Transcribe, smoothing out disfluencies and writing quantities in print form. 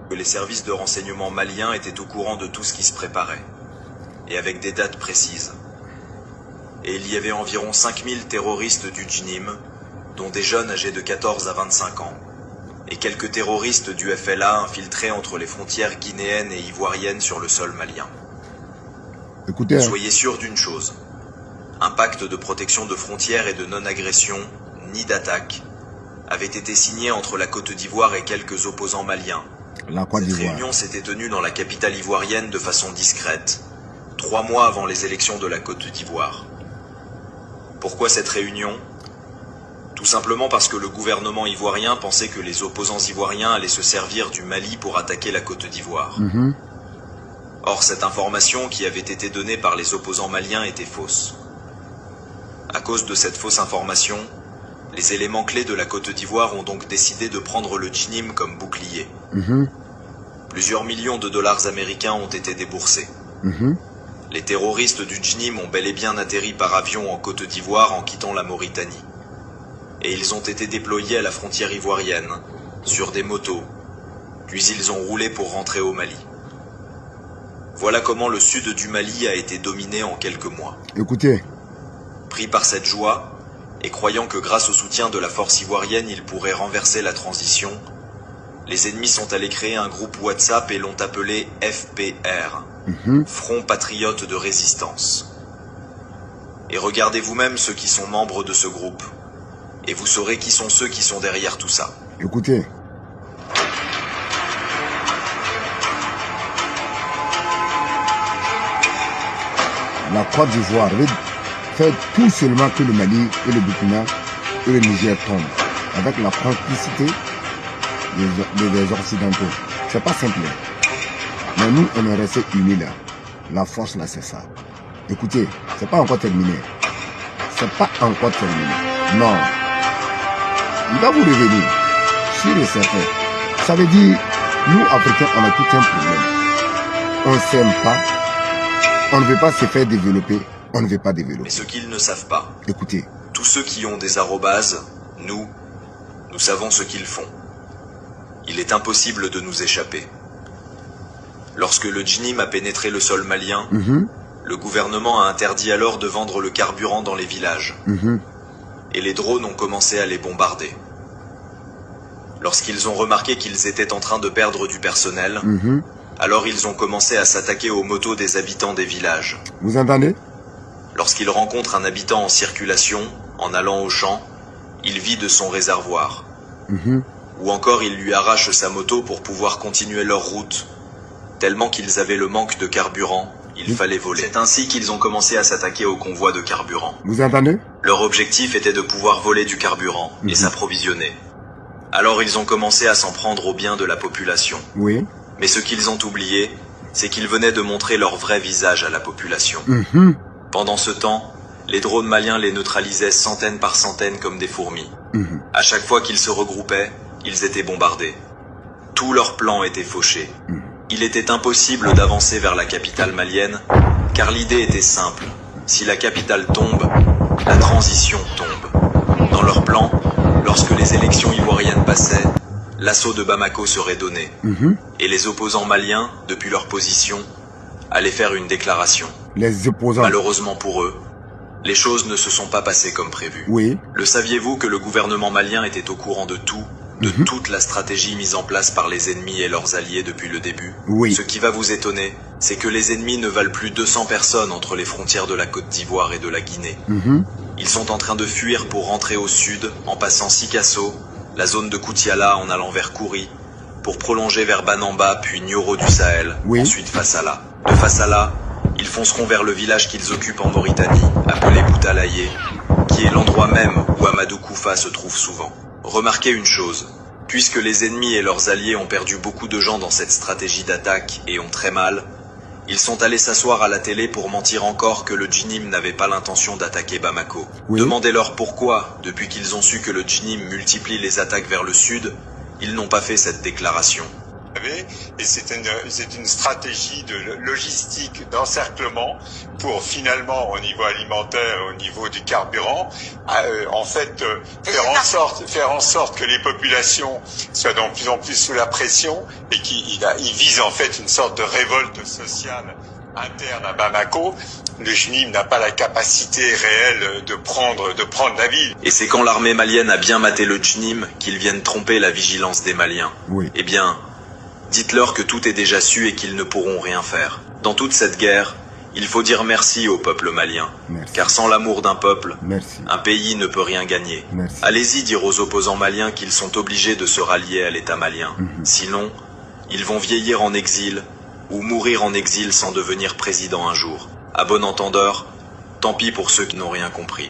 que les services de renseignement maliens étaient au courant de tout ce qui se préparait, et avec des dates précises. Et il y avait environ 5000 terroristes du JNIM, dont des jeunes âgés de 14 à 25 ans, et quelques terroristes du FLA infiltrés entre les frontières guinéennes et ivoiriennes sur le sol malien. Écoutez, soyez sûr d'une chose, un pacte de protection de frontières et de non-agression, ni d'attaque, avait été signé entre la Côte d'Ivoire et quelques opposants maliens. la Côte Cette d'Ivoire. réunion s'était tenue dans la capitale ivoirienne de façon discrète, 3 mois avant les élections de la Côte d'Ivoire. Pourquoi cette réunion? Tout simplement parce que le gouvernement ivoirien pensait que les opposants ivoiriens allaient se servir du Mali pour attaquer la Côte d'Ivoire. Or, cette information qui avait été donnée par les opposants maliens était fausse. À cause de cette fausse information, les éléments clés de la Côte d'Ivoire ont donc décidé de prendre le JNIM comme bouclier. Plusieurs millions de dollars américains ont été déboursés. Les terroristes du JNIM ont bel et bien atterri par avion en Côte d'Ivoire en quittant la Mauritanie. Et ils ont été déployés à la frontière ivoirienne, sur des motos, puis ils ont roulé pour rentrer au Mali. Voilà comment le sud du Mali a été dominé en quelques mois. Écoutez, Pris par cette joie, et croyant que grâce au soutien de la force ivoirienne ils pourraient renverser la transition, les ennemis sont allés créer un groupe WhatsApp et l'ont appelé FPR, Front Patriote de Résistance. Et regardez vous-même ceux qui sont membres de ce groupe, et vous saurez qui sont ceux qui sont derrière tout ça. écoutez. La Côte d'Ivoire fait tout seulement que le Mali et le Burkina et le Niger tombent. Avec la complicité des Occidentaux. C'est pas simple. Mais nous, on est restés unis là. La force là, c'est ça. Écoutez, c'est pas encore terminé. C'est pas encore terminé. Non. Il va vous revenir. Sûr et certain. Ça veut dire, nous, Africains, on a tout un problème. On ne s'aime pas. On ne veut pas se faire développer. On ne veut pas développer. Mais ce qu'ils ne savent pas, Écoutez. tous ceux qui ont des arrobases, nous savons ce qu'ils font. Il est impossible de nous échapper. Lorsque le JNIM a pénétré le sol malien, le gouvernement a interdit alors de vendre le carburant dans les villages. Et les drones ont commencé à les bombarder. Lorsqu'ils ont remarqué qu'ils étaient en train de perdre du personnel, alors ils ont commencé à s'attaquer aux motos des habitants des villages. Vous entendez? Lorsqu'ils rencontrent un habitant en circulation, en allant au champ, il vide son réservoir. Ou encore il lui arrache sa moto pour pouvoir continuer leur route. Tellement qu'ils avaient le manque de carburant, il fallait voler. C'est ainsi qu'ils ont commencé à s'attaquer au convoi de carburant. Vous entendez? Leur objectif était de pouvoir voler du carburant et s'approvisionner. Alors ils ont commencé à s'en prendre aux biens de la population. Oui. Mais ce qu'ils ont oublié, c'est qu'ils venaient de montrer leur vrai visage à la population. Pendant ce temps, les drones maliens les neutralisaient centaines par centaines comme des fourmis. À chaque fois qu'ils se regroupaient, ils étaient bombardés. Tous leurs plans étaient fauchés. Il était impossible d'avancer vers la capitale malienne, car l'idée était simple. Si la capitale tombe, la transition tombe. Dans leur plan, lorsque les élections ivoiriennes passaient, l'assaut de Bamako serait donné. Et les opposants maliens, depuis leur position, allaient faire une déclaration. Les opposants. Malheureusement pour eux, les choses ne se sont pas passées comme prévu. Oui. Le saviez-vous que le gouvernement malien était au courant de tout, de toute la stratégie mise en place par les ennemis et leurs alliés depuis le début? Oui. Ce qui va vous étonner, c'est que les ennemis ne valent plus 200 personnes entre les frontières de la Côte d'Ivoire et de la Guinée. Ils sont en train de fuir pour rentrer au sud, en passant Sikasso, la zone de Koutiala en allant vers Kouri, pour prolonger vers Banamba puis Nioro du Sahel, ensuite Fassala. De Fassala, ils fonceront vers le village qu'ils occupent en Mauritanie, appelé Boutalaye, qui est l'endroit même où Amadou Koufa se trouve souvent. Remarquez une chose, puisque les ennemis et leurs alliés ont perdu beaucoup de gens dans cette stratégie d'attaque et ont très mal, ils sont allés s'asseoir à la télé pour mentir encore que le JNIM n'avait pas l'intention d'attaquer Bamako. Demandez-leur pourquoi, depuis qu'ils ont su que le JNIM multiplie les attaques vers le sud, ils n'ont pas fait cette déclaration. Et c'est une stratégie de logistique, d'encerclement pour finalement, au niveau alimentaire, au niveau du carburant, faire en sorte que les populations soient de plus en plus sous la pression et qu'il vise en fait une sorte de révolte sociale interne à Bamako. Le JNIM n'a pas la capacité réelle de prendre la ville. Et c'est quand l'armée malienne a bien maté le JNIM qu'ils viennent tromper la vigilance des Maliens. Oui. Eh bien, dites-leur que tout est déjà su et qu'ils ne pourront rien faire. Dans toute cette guerre, il faut dire merci au peuple malien. Merci. Car sans l'amour d'un peuple, Merci. un pays ne peut rien gagner. Merci. Allez-y dire aux opposants maliens qu'ils sont obligés de se rallier à l'État malien. Sinon, ils vont vieillir en exil ou mourir en exil sans devenir président un jour. À bon entendeur, tant pis pour ceux qui n'ont rien compris.